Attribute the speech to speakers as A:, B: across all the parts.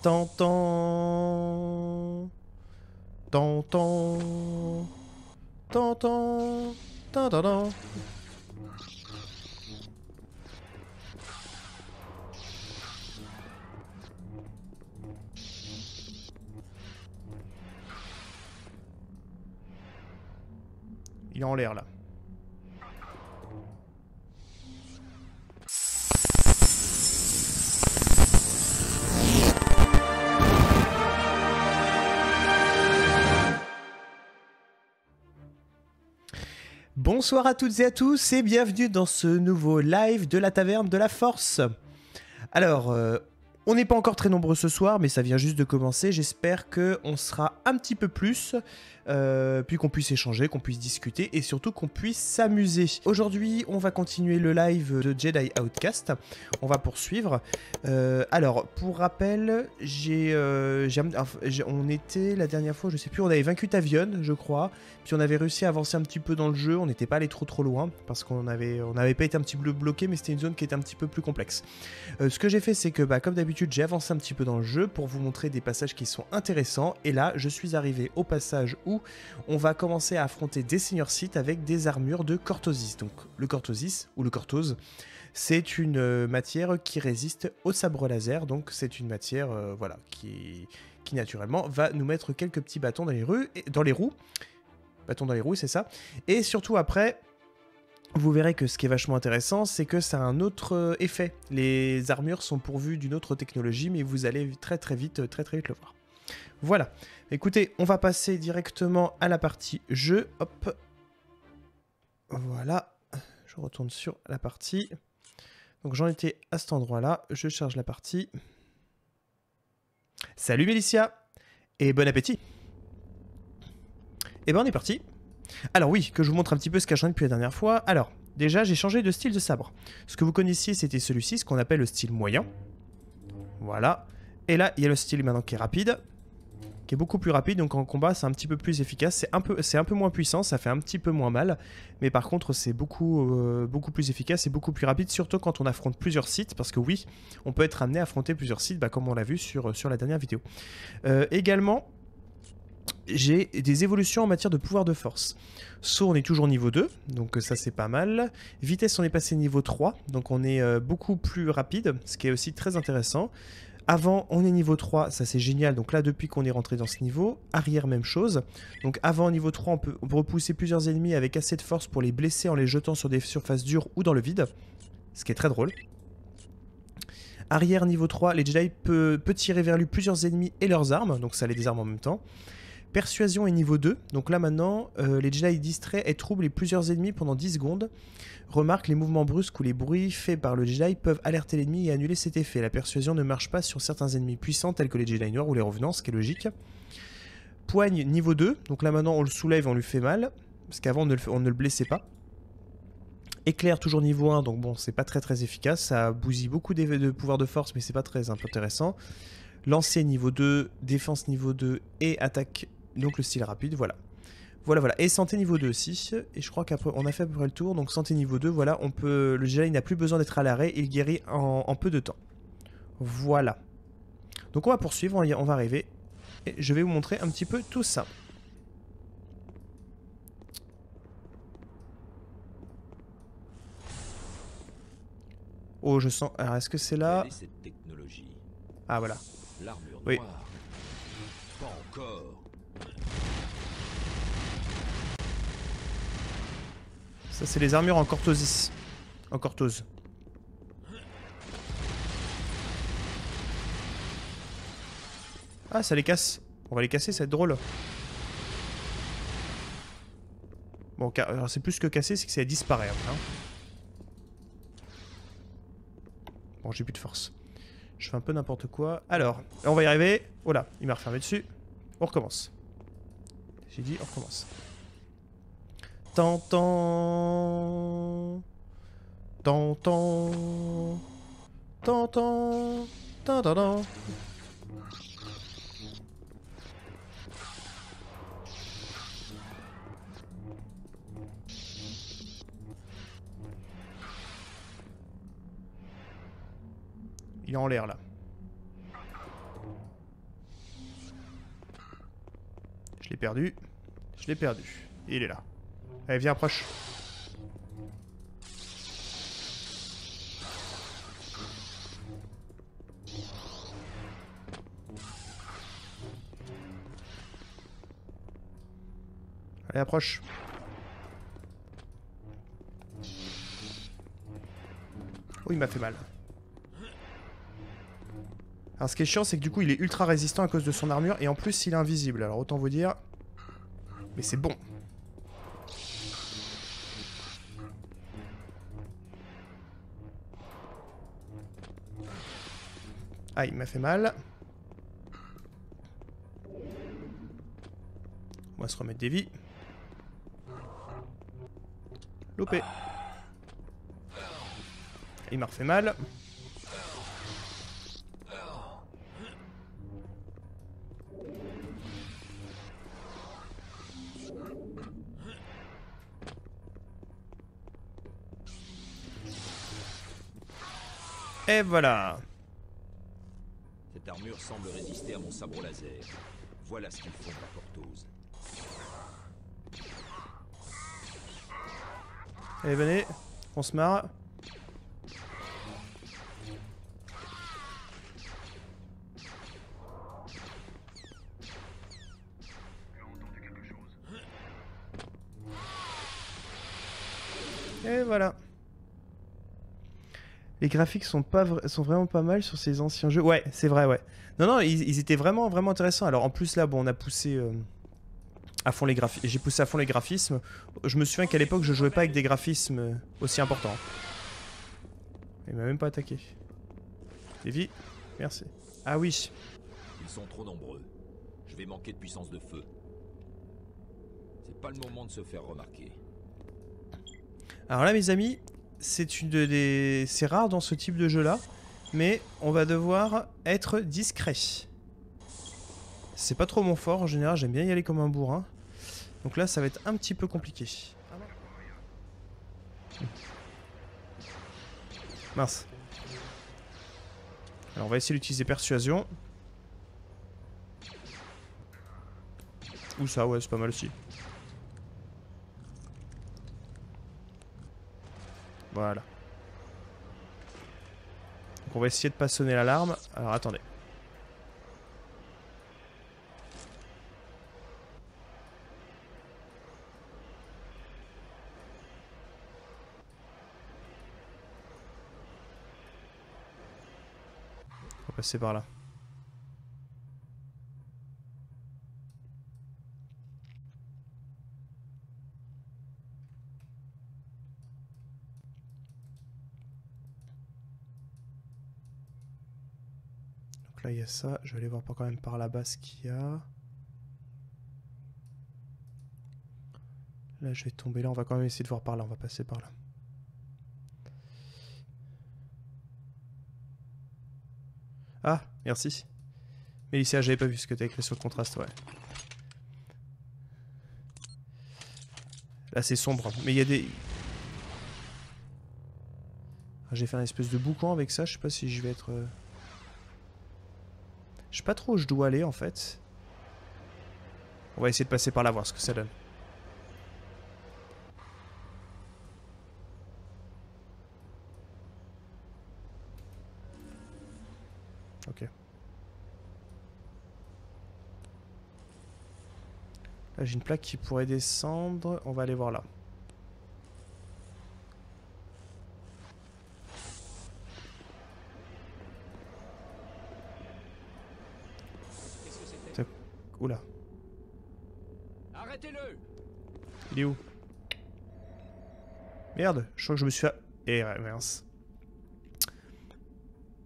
A: Tan tan. Tan tan. Tan tan. Tan tan tan. Il est en l'air là. Bonsoir à toutes et à tous et bienvenue dans ce nouveau live de la Taverne de la Force. Alors, on n'est pas encore très nombreux ce soir, mais ça vient juste de commencer. J'espère qu'on sera un petit peu plus, puis qu'on puisse échanger, qu'on puisse discuter et surtout qu'on puisse s'amuser. Aujourd'hui, on va continuer le live de Jedi Outcast. On va poursuivre. Alors, pour rappel, on était la dernière fois, je sais plus, on avait vaincu Tavion, je crois. Puis on avait réussi à avancer un petit peu dans le jeu. On n'était pas allé trop loin parce qu'on n'avait pas été un petit peu bloqué, mais c'était une zone qui était un petit peu plus complexe. Ce que j'ai fait, c'est que, comme d'habitude, j'ai avancé un petit peu dans le jeu pour vous montrer des passages qui sont intéressants. Et là, je suis arrivé au passage où on va commencer à affronter des seigneurs Sith avec des armures de Cortosis. Donc, le Cortosis, ou le Cortose, c'est une matière qui résiste au sabre laser. Donc, c'est une matière voilà, qui naturellement va nous mettre quelques petits bâtons dans les roues. Bâtons dans les roues, c'est ça. Et surtout après, vous verrez que ce qui est vachement intéressant, c'est que ça a un autre effet. Les armures sont pourvues d'une autre technologie, mais vous allez très vite le voir. Voilà. Écoutez, on va passer directement à la partie jeu. Hop. Voilà. Je retourne sur la partie. Donc j'en étais à cet endroit-là. Je charge la partie. Salut Mélicia. Et bon appétit. Et ben on est parti. Alors oui, que je vous montre un petit peu ce qu'a changé depuis la dernière fois. Alors, déjà j'ai changé de style de sabre. Ce que vous connaissiez c'était celui-ci, ce qu'on appelle le style moyen. Voilà. Et là, il y a le style maintenant qui est rapide. Qui est beaucoup plus rapide, donc en combat c'est un petit peu plus efficace. C'est un peu moins puissant, ça fait un petit peu moins mal. Mais par contre c'est beaucoup plus efficace et beaucoup plus rapide, surtout quand on affronte plusieurs sites. Parce que oui, on peut être amené à affronter plusieurs sites, comme on l'a vu sur la dernière vidéo. Également, j'ai des évolutions en matière de pouvoir de force. Saut, on est toujours niveau 2, donc ça c'est pas mal. Vitesse, on est passé niveau 3, donc on est beaucoup plus rapide, ce qui est aussi très intéressant. Avant, on est niveau 3, ça c'est génial, donc là depuis qu'on est rentré dans ce niveau. Arrière, même chose. Donc avant, niveau 3, on peut repousser plusieurs ennemis avec assez de force pour les blesser en les jetant sur des surfaces dures ou dans le vide, ce qui est très drôle. Arrière, niveau 3, les Jedi peut tirer vers lui plusieurs ennemis et leurs armes, donc ça les désarme en même temps. Persuasion est niveau 2, donc là maintenant, les Jedi distraient et troublent plusieurs ennemis pendant 10 secondes. Remarque, les mouvements brusques ou les bruits faits par le Jedi peuvent alerter l'ennemi et annuler cet effet. La persuasion ne marche pas sur certains ennemis puissants tels que les Jedi noirs ou les revenants, ce qui est logique. Poigne niveau 2, donc là maintenant on le soulève et on lui fait mal, parce qu'avant on ne le blessait pas. Éclair toujours niveau 1, donc bon c'est pas très efficace, ça bousille beaucoup de pouvoir de force mais c'est pas très intéressant. Lancer niveau 2, défense niveau 2 et attaque, donc le style rapide, voilà. Voilà. Et santé niveau 2 aussi. Et je crois qu'après, on a fait à peu près le tour. Donc santé niveau 2, voilà, le Jedi n'a plus besoin d'être à l'arrêt. Il guérit en peu de temps. Voilà. Donc on va poursuivre, on va arriver. Et je vais vous montrer un petit peu tout ça. Oh, je sens... Alors, est-ce que c'est là? Ah, voilà. Oui.
B: Pas encore.
A: Ça, c'est les armures en Cortosis. En Cortose. Ah, ça les casse. On va les casser, ça va être drôle. Bon, c'est plus que casser, c'est que ça disparaît après. Hein. Bon, j'ai plus de force. Je fais un peu n'importe quoi. Alors, on va y arriver. Oh là, il m'a refermé dessus. On recommence. J'ai dit, on recommence. Tan tan. Tan tan. Tan tan. Tan tan tan. Il est en l'air là. l'ai perdu. Je l'ai perdu. Et il est là. Allez, viens, approche. Allez, approche. Oh, il m'a fait mal. Alors, ce qui est chiant, c'est que du coup, il est ultra résistant à cause de son armure. Et en plus, il est invisible. Alors, autant vous dire... Mais c'est bon. Ah, il m'a fait mal. On va se remettre des vies. Loupé. Il m'a refait mal. Et voilà.
B: Cette armure semble résister à mon sabre laser. Voilà ce qu'ils font de la portose.
A: Allez, venez. On se marre. Et voilà. Les graphiques sont vraiment pas mal sur ces anciens jeux. Ouais, c'est vrai, ouais. Non, non, ils étaient vraiment, vraiment intéressants. Alors en plus là, bon, on a poussé à fond les graphismes. J'ai poussé à fond les graphismes. Je me souviens qu'à l'époque, je jouais pas avec des graphismes aussi importants. Il m'a même pas attaqué. Des vies. Merci. Ah oui.
B: Ils sont trop nombreux. Je vais manquer de puissance de feu. C'est pas le moment de se faire remarquer.
A: Alors là, mes amis, c'est rare dans ce type de jeu-là, mais on va devoir être discret. C'est pas trop mon fort, en général, j'aime bien y aller comme un bourrin. Donc là, ça va être un petit peu compliqué. Mince. Alors on va essayer d'utiliser persuasion. Ou ça, ouais, c'est pas mal aussi. Voilà. Donc on va essayer de pas sonner l'alarme. Alors attendez. On va passer par là. Là il y a ça, je vais aller voir quand même par là-bas ce qu'il y a. Là je vais tomber là, on va quand même essayer de voir par là, on va passer par là. Ah, merci. Mélicia, j'avais pas vu ce que t'as écrit sur le contraste, ouais. Là c'est sombre, mais il y a des... Ah, j'ai fait un espèce de boucan avec ça, je sais pas si je vais être... Je sais pas trop où je dois aller en fait. On va essayer de passer par là, voir ce que ça donne. Ok. Là j'ai une plaque qui pourrait descendre. On va aller voir là. Oula.
B: Arrêtez-le!
A: Il est où? Merde, je crois que je me suis... Eh ouais, mince.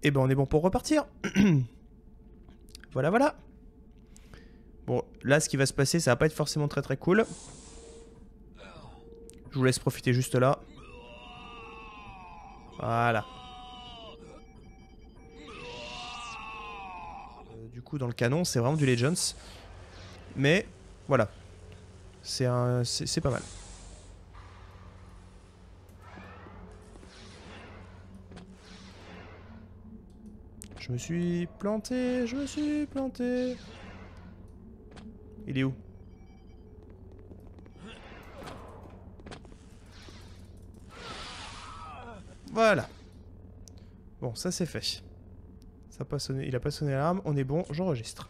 A: Eh ben on est bon pour repartir. Voilà, voilà. Bon, là ce qui va se passer, ça va pas être forcément très très cool. Je vous laisse profiter juste là. Voilà. Du coup dans le canon, c'est vraiment du Legends. Mais voilà. C'est pas mal. Je me suis planté, je me suis planté. Il est où? Voilà. Bon, ça c'est fait. Ça a pas sonné, il a pas sonné l'alarme, on est bon, j'enregistre.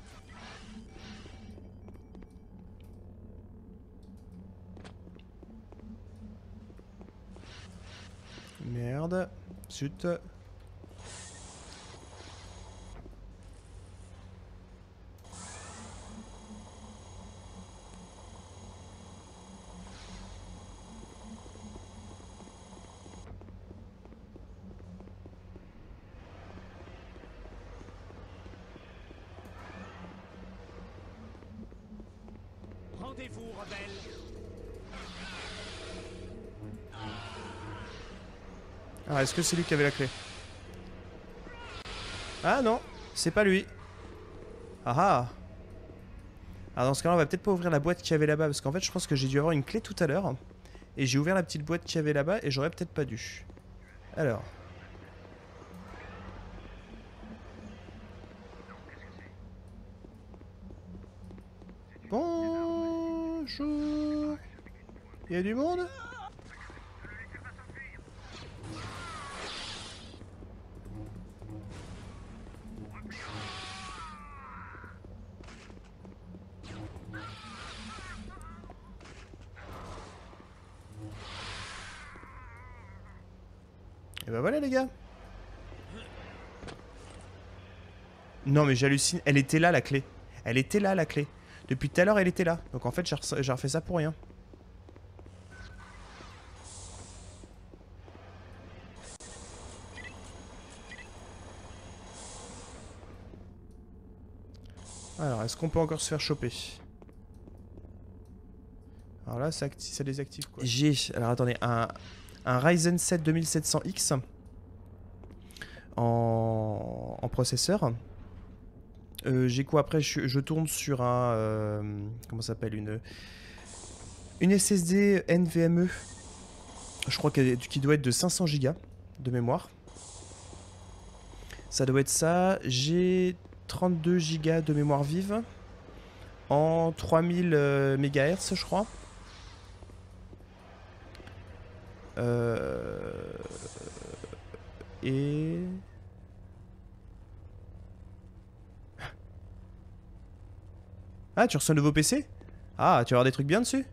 A: Merde. Zut.
C: Rendez-vous, rebelle.
A: Ah, est-ce que c'est lui qui avait la clé? Ah non, c'est pas lui. Ah ah. Alors dans ce cas-là, on va peut-être pas ouvrir la boîte qu'il y avait là-bas, parce qu'en fait, je pense que j'ai dû avoir une clé tout à l'heure. Et j'ai ouvert la petite boîte qu'il y avait là-bas, et j'aurais peut-être pas dû. Alors. Bonjour. Il y a du monde? Et bah voilà les gars. Non mais j'hallucine, elle était là la clé. Elle était là la clé. Depuis tout à l'heure elle était là. Donc en fait j'ai refait ça pour rien. Alors est-ce qu'on peut encore se faire choper? Alors là ça désactive quoi. J'ai, alors attendez, un Ryzen 7 2700X en processeur. J'ai quoi après? Je tourne sur un... comment ça s'appelle? Une SSD NVMe. Je crois qui doit être de 500 Go de mémoire. Ça doit être ça. J'ai 32 Go de mémoire vive. En 3000 MHz je crois. Et... Ah, tu reçois un nouveau PC? Ah, tu vas avoir des trucs bien dessus?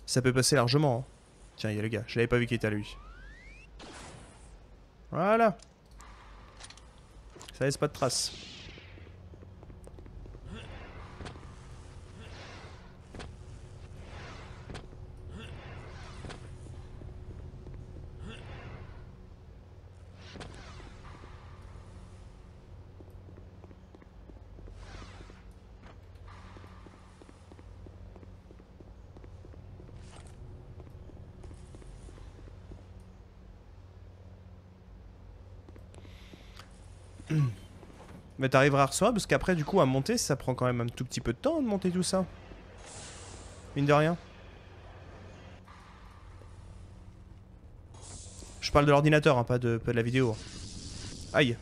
A: Ça peut passer largement. Hein. Tiens, il y a le gars. Je l'avais pas vu qu'il était à lui. Voilà. Ça laisse pas de traces. Mais t'arriveras à recevoir parce qu'après du coup à monter ça prend quand même un tout petit peu de temps de monter tout ça. Mine de rien. Je parle de l'ordinateur, hein, pas de la vidéo. Aïe.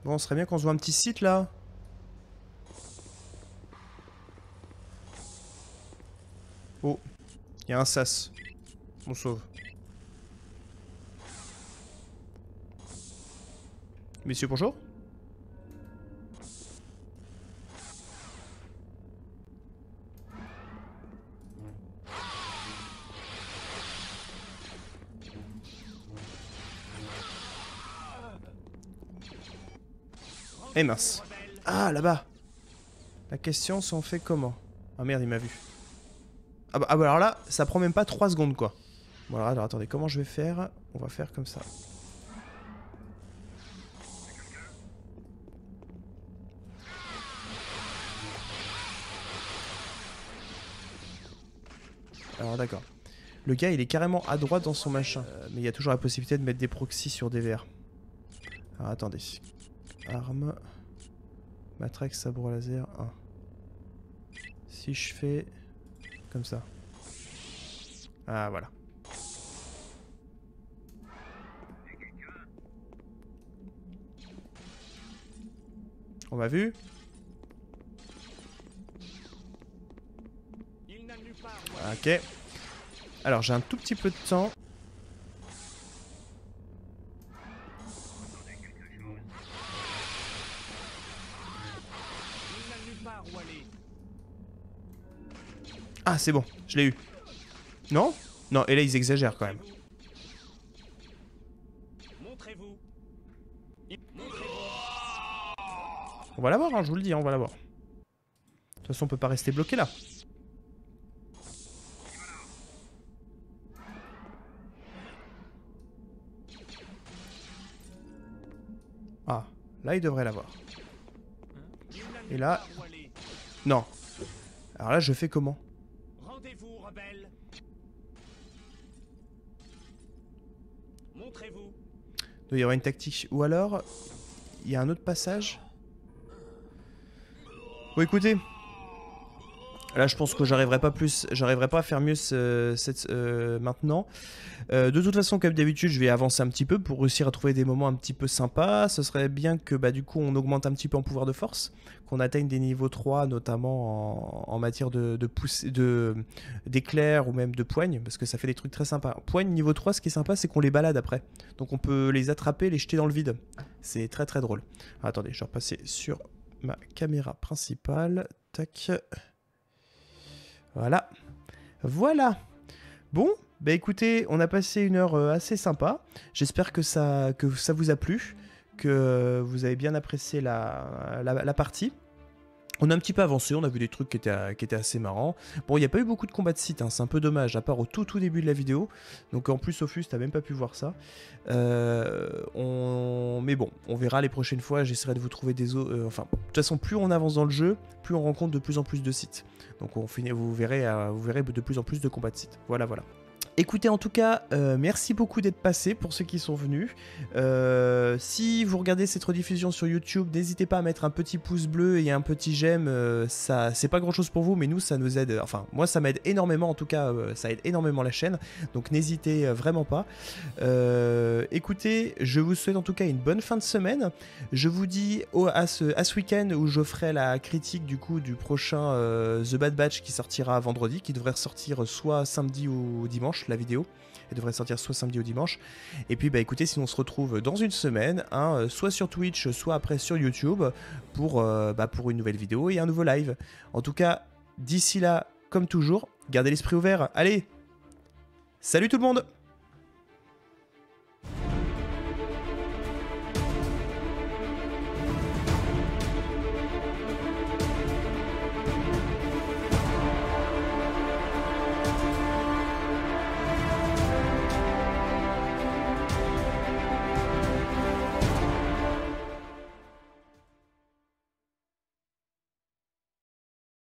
A: Bon, ce serait bien qu'on se voit un petit site là. Oh, il y a un sas. On sauve. Messieurs, bonjour. Eh mince. Ah, là-bas. La question, c'est on fait comment? Ah merde, il m'a vu. Ah bah alors là, ça prend même pas 3 secondes quoi. Bon alors attendez, comment je vais faire? On va faire comme ça. Alors d'accord. Le gars il est carrément à droite dans son machin. Mais il y a toujours la possibilité de mettre des proxys sur des verres. Alors attendez. Arme. Matraque, sabre laser 1. Si je fais comme ça. Ah, voilà. On m'a vu?
C: Il n'a nulle part où aller.
A: Ok. Alors, j'ai un tout petit peu de temps.
C: Il n'a nulle part où aller.
A: Ah, c'est bon, je l'ai eu. Non? Non, et là, ils exagèrent quand même.
C: Montrez-vous.
A: On va l'avoir, hein, je vous le dis, hein, on va l'avoir. De toute façon, on peut pas rester bloqué là. Ah, là, il devrait l'avoir.
C: Il n'a
A: Et
C: nulle
A: là...
C: part où aller.
A: Non. Alors là, je fais comment?
C: Rendez-vous, rebelles. Montrez-vous.
A: Il doit y avoir une tactique. Ou alors, il y a un autre passage. Bon, écoutez. Là, je pense que j'arriverai pas à faire mieux maintenant. De toute façon, comme d'habitude, je vais avancer un petit peu pour réussir à trouver des moments un petit peu sympas. Ce serait bien que, bah, du coup, on augmente un petit peu en pouvoir de force, qu'on atteigne des niveaux 3, notamment en matière d'éclairs ou même de poignes, parce que ça fait des trucs très sympas. Poignes niveau 3, ce qui est sympa, c'est qu'on les balade après. Donc, on peut les attraper, les jeter dans le vide. C'est très très drôle. Attendez, je vais repasser sur ma caméra principale. Tac. Voilà. Voilà. Bon, bah écoutez, on a passé une heure assez sympa. J'espère que ça vous a plu, que vous avez bien apprécié la partie. On a un petit peu avancé, on a vu des trucs qui étaient assez marrants. Bon, il n'y a pas eu beaucoup de combats de site, hein, c'est un peu dommage, à part au tout début de la vidéo. Donc en plus, Ophius, t'as même pas pu voir ça. Mais bon, on verra les prochaines fois, j'essaierai de vous trouver des autres... Enfin, de toute façon, plus on avance dans le jeu, plus on rencontre de plus en plus de sites. Donc vous verrez de plus en plus de combats de sites. Voilà, voilà. Écoutez, en tout cas, merci beaucoup d'être passé pour ceux qui sont venus. Si vous regardez cette rediffusion sur YouTube, n'hésitez pas à mettre un petit pouce bleu et un petit j'aime. Ça, c'est pas grand chose pour vous, mais nous, ça nous aide. Enfin, moi, ça m'aide énormément. En tout cas, ça aide énormément la chaîne. Donc, n'hésitez vraiment pas. Écoutez, je vous souhaite en tout cas une bonne fin de semaine. Je vous dis à ce week-end où je ferai la critique du coup du prochain The Bad Batch qui sortira vendredi, qui devrait ressortir soit samedi ou dimanche. La vidéo, elle devrait sortir soit samedi ou dimanche. Et puis bah écoutez, si on se retrouve dans une semaine, hein, soit sur Twitch, soit après sur YouTube pour une nouvelle vidéo et un nouveau live. En tout cas, d'ici là, comme toujours, gardez l'esprit ouvert. Allez, salut tout le monde!